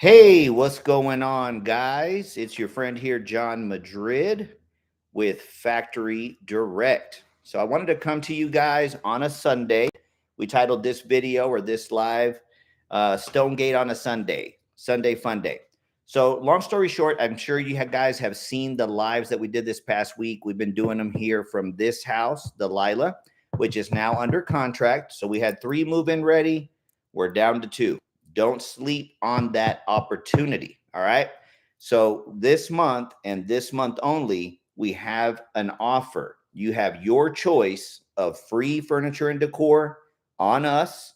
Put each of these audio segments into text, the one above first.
Hey, what's going on, guys? It's your friend here, John Madrid with Factory Direct. So, I wanted to come to you guys on a Sunday. We titled this video or this live Stonegate on a Sunday, Sunday Fun Day. So, long story short, I'm sure guys have seen the lives that we did this past week. We've been doing them here from this house, Delilah, which is now under contract. So, we had 3 move-in ready. We're down to 2. Don't sleep on that opportunity. All right. So this month and this month only, we have an offer. You have your choice of free furniture and decor on us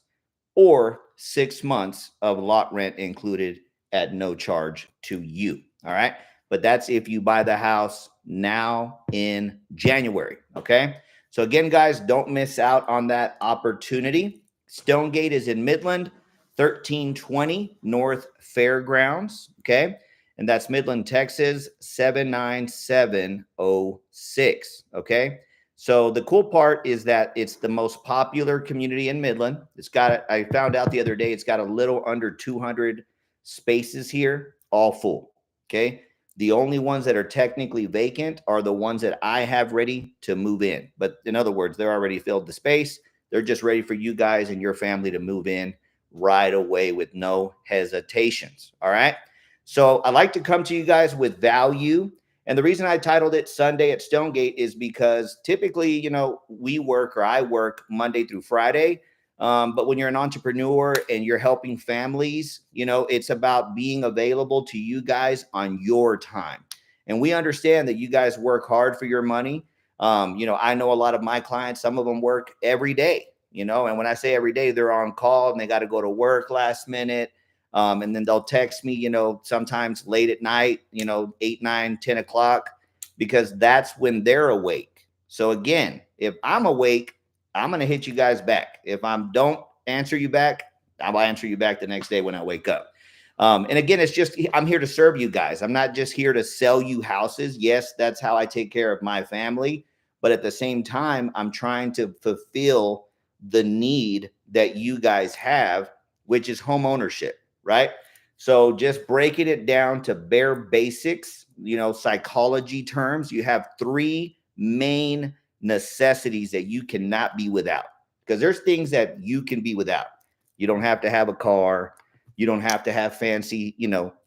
or 6 months of lot rent included at no charge to you. All right. But that's if you buy the house now in January. Okay. So again, guys, don't miss out on that opportunity. Stonegate is in Midland. 1320 North Fairgrounds, okay? And that's Midland, Texas, 79706, okay? So the cool part is that it's the most popular community in Midland. I found out the other day, it's got a little under 200 spaces here, all full, okay? The only ones that are technically vacant are the ones that I have ready to move in. But in other words, they're already filled the space. They're just ready for you guys and your family to move in right away with no hesitations. All right. So I like to come to you guys with value. And the reason I titled it Sunday at Stonegate is because typically, I work Monday through Friday. But when you're an entrepreneur and you're helping families, it's about being available to you guys on your time. And we understand that you guys work hard for your money. I know a lot of my clients, some of them work every day. And when I say every day, they're on call and they got to go to work last minute. And then they'll text me, sometimes late at night, 8, 9, 10 o'clock, because that's when they're awake. So again, if I'm awake, I'm going to hit you guys back. If I don't answer you back, I'll answer you back the next day when I wake up. And again, I'm here to serve you guys. I'm not just here to sell you houses. Yes, that's how I take care of my family. But at the same time, I'm trying to fulfill the need that you guys have, which is home ownership, right? So just breaking it down to bare basics, psychology terms, you have 3 main necessities that you cannot be without, because there's things that you can be without. You don't have to have a car. You don't have to have fancy,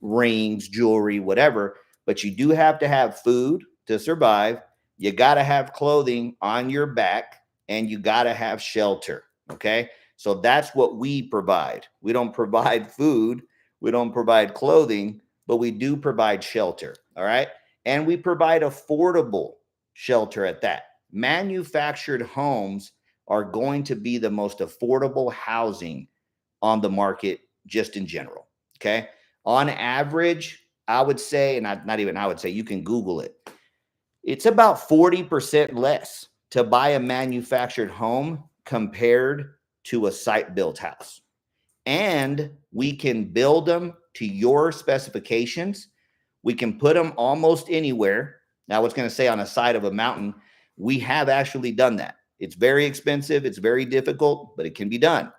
rings, jewelry, whatever, but you do have to have food to survive. You got to have clothing on your back, and you got to have shelter. Okay. So that's what we provide. We don't provide food. We don't provide clothing, but we do provide shelter. All right. And we provide affordable shelter at that. Manufactured homes are going to be the most affordable housing on the market just in general. Okay. On average, I would say, and not even I would say, you can Google it. It's about 40% less to buy a manufactured home compared to a site-built house. And we can build them to your specifications. We can put them almost anywhere. Now, I was going to say on a side of a mountain, we have actually done that. It's very expensive. It's very difficult, but it can be done.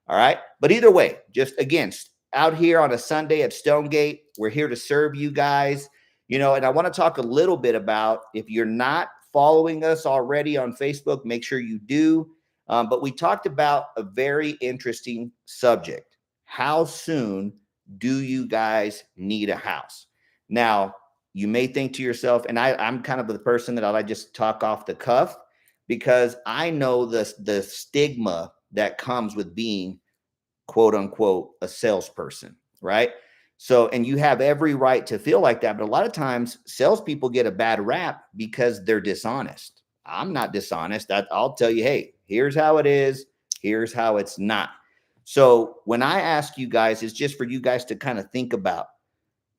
All right. But either way, just again, out here on a Sunday at Stonegate, we're here to serve you guys. And I want to talk a little bit about, if you're not following us already on Facebook, make sure you do. But we talked about a very interesting subject. How soon do you guys need a house? Now, you may think to yourself, and I'm kind of the person that I just talk off the cuff, because I know the stigma that comes with being, quote unquote, a salesperson, right? So, and you have every right to feel like that. But a lot of times salespeople get a bad rap because they're dishonest. I'm not dishonest. I'll tell you, hey, here's how it is. Here's how it's not. So when I ask you guys, it's just for you guys to kind of think about,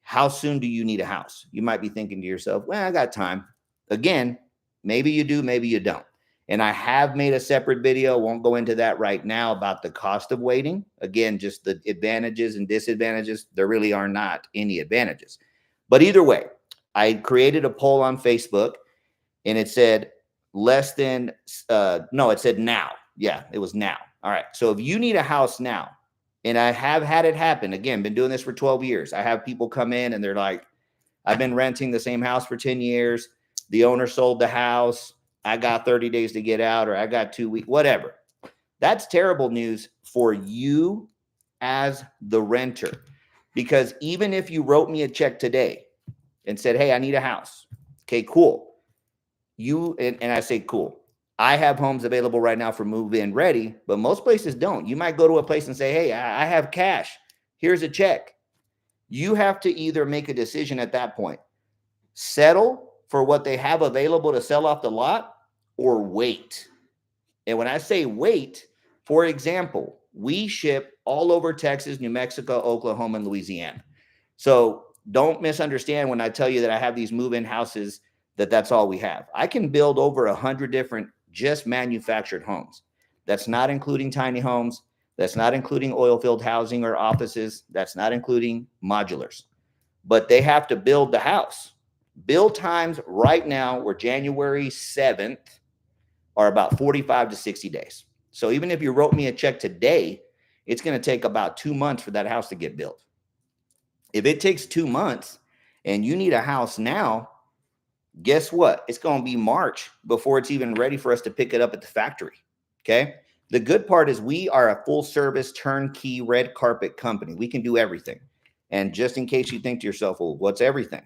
how soon do you need a house? You might be thinking to yourself, well, I got time. Again, maybe you do, maybe you don't. And I have made a separate video, won't go into that right now, about the cost of waiting. Again, just the advantages and disadvantages. There really are not any advantages. But either way, I created a poll on Facebook, and it said it said now. Yeah, it was now. All right. So if you need a house now, And I have had it happen. Again, been doing this for 12 years. I have people come in and they're like, I've been renting the same house for 10 years. The owner sold the house. I got 30 days to get out, or I got 2 weeks, whatever. That's terrible news for you as the renter. Because even if you wrote me a check today and said, hey, I need a house. Okay, cool. And I say, cool. I have homes available right now for move-in ready, but most places don't. You might go to a place and say, hey, I have cash. Here's a check. You have to either make a decision at that point, settle for what they have available to sell off the lot, or wait. And when I say wait, for example, we ship all over Texas, New Mexico, Oklahoma, and Louisiana. So don't misunderstand when I tell you that I have these move-in houses, that's all we have. I can build over 100 different just manufactured homes. That's not including tiny homes. That's not including oil field housing or offices. That's not including modulars. But they have to build the house. Build times right now, we're January 7th, are about 45 to 60 days. So even if you wrote me a check today, it's going to take about 2 months for that house to get built. If it takes 2 months and you need a house now, guess what? It's going to be March before it's even ready for us to pick it up at the factory. Okay. The good part is we are a full service turnkey red carpet company. We can do everything. And just in case you think to yourself, well, what's everything?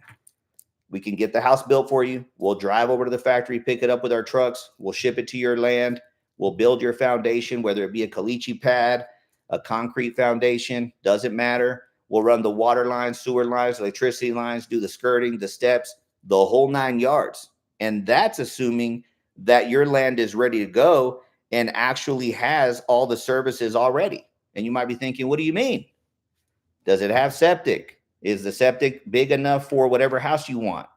We can get the house built for you. We'll drive over to the factory, pick it up with our trucks. We'll ship it to your land. We'll build your foundation, whether it be a caliche pad, a concrete foundation, doesn't matter. We'll run the water lines, sewer lines, electricity lines, do the skirting, the steps, the whole 9 yards. And that's assuming that your land is ready to go and actually has all the services already. And you might be thinking, what do you mean? Does it have septic? Is the septic big enough for whatever house you want?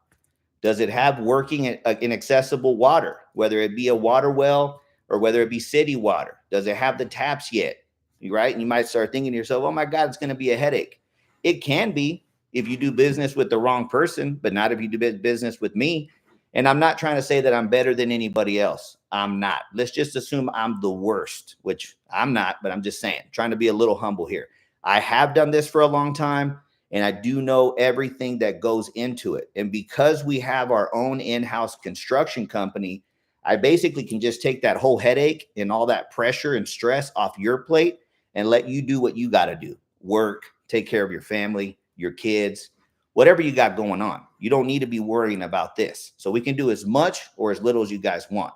Does it have working and accessible water, whether it be a water well or whether it be city water? Does it have the taps yet? Right? And you might start thinking to yourself, oh my God, it's going to be a headache. It can be if you do business with the wrong person, but not if you do business with me. And I'm not trying to say that I'm better than anybody else. I'm not. Let's just assume I'm the worst, which I'm not, but I'm just saying, trying to be a little humble here. I have done this for a long time, and I do know everything that goes into it. And because we have our own in-house construction company, I basically can just take that whole headache and all that pressure and stress off your plate and let you do what you got to do. Work, take care of your family, your kids, whatever you got going on. You don't need to be worrying about this. So we can do as much or as little as you guys want.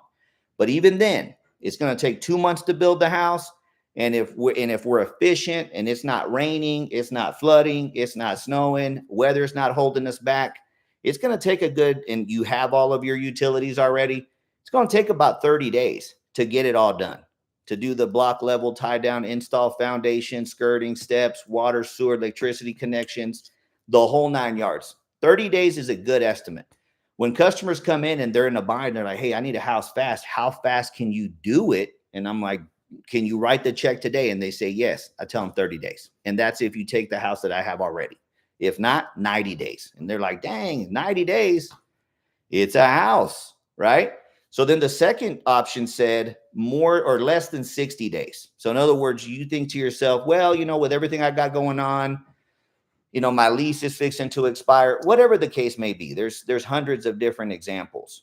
But even then, it's going to take 2 months to build the house. And if we're efficient and it's not raining, it's not flooding, it's not snowing, weather's not holding us back, it's going to take and you have all of your utilities already, it's going to take about 30 days to get it all done. To do the block level, tie down, install foundation, skirting, steps, water, sewer, electricity connections, the whole 9 yards. 30 days is a good estimate. When customers come in and they're in a bind, they're like, hey, I need a house fast. How fast can you do it? And I'm like, can you write the check today? And they say, yes. I tell them 30 days. And that's if you take the house that I have already. If not, 90 days. And they're like, dang, 90 days. It's a house, right? So then the second option said more or less than 60 days. So in other words, you think to yourself, well, with everything I got going on, my lease is fixing to expire, whatever the case may be. There's hundreds of different examples.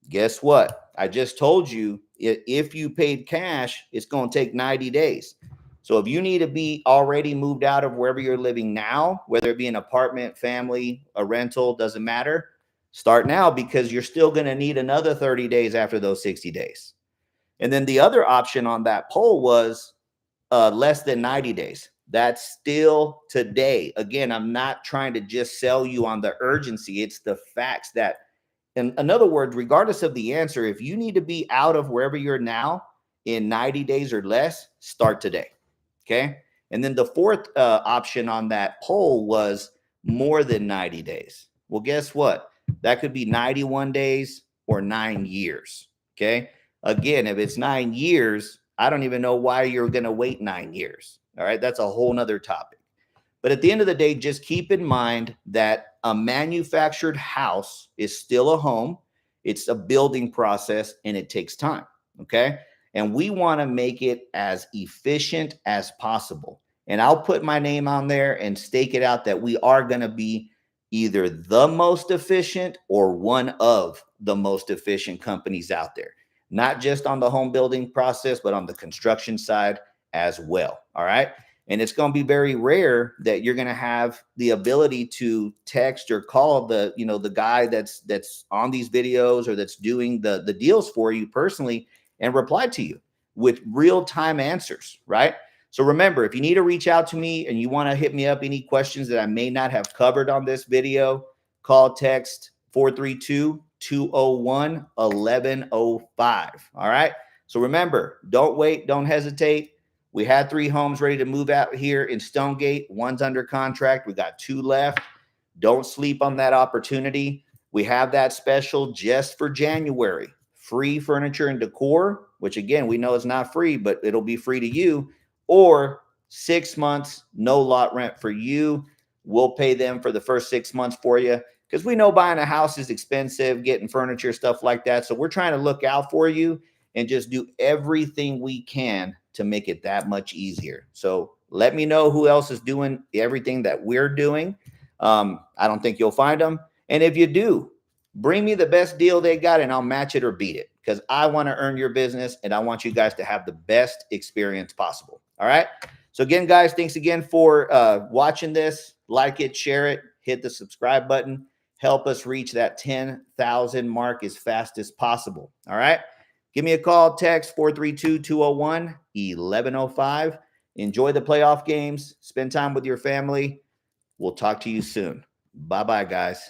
Guess what? I just told you, if you paid cash, it's going to take 90 days. So if you need to be already moved out of wherever you're living now, whether it be an apartment, family, a rental, doesn't matter, start now, because you're still going to need another 30 days after those 60 days. And then the other option on that poll was less than 90 days. That's still today. Again, I'm not trying to just sell you on the urgency. It's the facts that, in other words, regardless of the answer, if you need to be out of wherever you're now in 90 days or less, start today. Okay. And then the fourth option on that poll was more than 90 days. Well, guess what? That could be 91 days or 9 years. Okay. Again, if it's 9 years, I don't even know why you're going to wait 9 years. All right. That's a whole nother topic. But at the end of the day, just keep in mind that a manufactured house is still a home. It's a building process and it takes time. Okay. And we want to make it as efficient as possible. And I'll put my name on there and stake it out that we are going to be either the most efficient or one of the most efficient companies out there, not just on the home building process, but on the construction side as well. All right. And it's going to be very rare that you're going to have the ability to text or call the, the guy that's on these videos or that's doing the deals for you personally and reply to you with real-time answers, right? So remember, if you need to reach out to me and you want to hit me up, any questions that I may not have covered on this video, call, text 432-201-1105. All right. So remember, don't wait, don't hesitate. We had 3 homes ready to move out here in Stonegate. One's under contract. We got 2 left. Don't sleep on that opportunity. We have that special just for January. Free furniture and decor, which again, we know is not free, but it'll be free to you. Or 6 months, no lot rent for you. We'll pay them for the first 6 months for you because we know buying a house is expensive, getting furniture, stuff like that. So we're trying to look out for you and just do everything we can to make it that much easier. So let me know who else is doing everything that we're doing. I don't think you'll find them. And if you do, bring me the best deal they got and I'll match it or beat it because I want to earn your business and I want you guys to have the best experience possible. All right. So again, guys, thanks again for watching this. Like it, share it, hit the subscribe button. Help us reach that 10,000 mark as fast as possible. All right. Give me a call, text 432-201-1105. Enjoy the playoff games. Spend time with your family. We'll talk to you soon. Bye-bye, guys.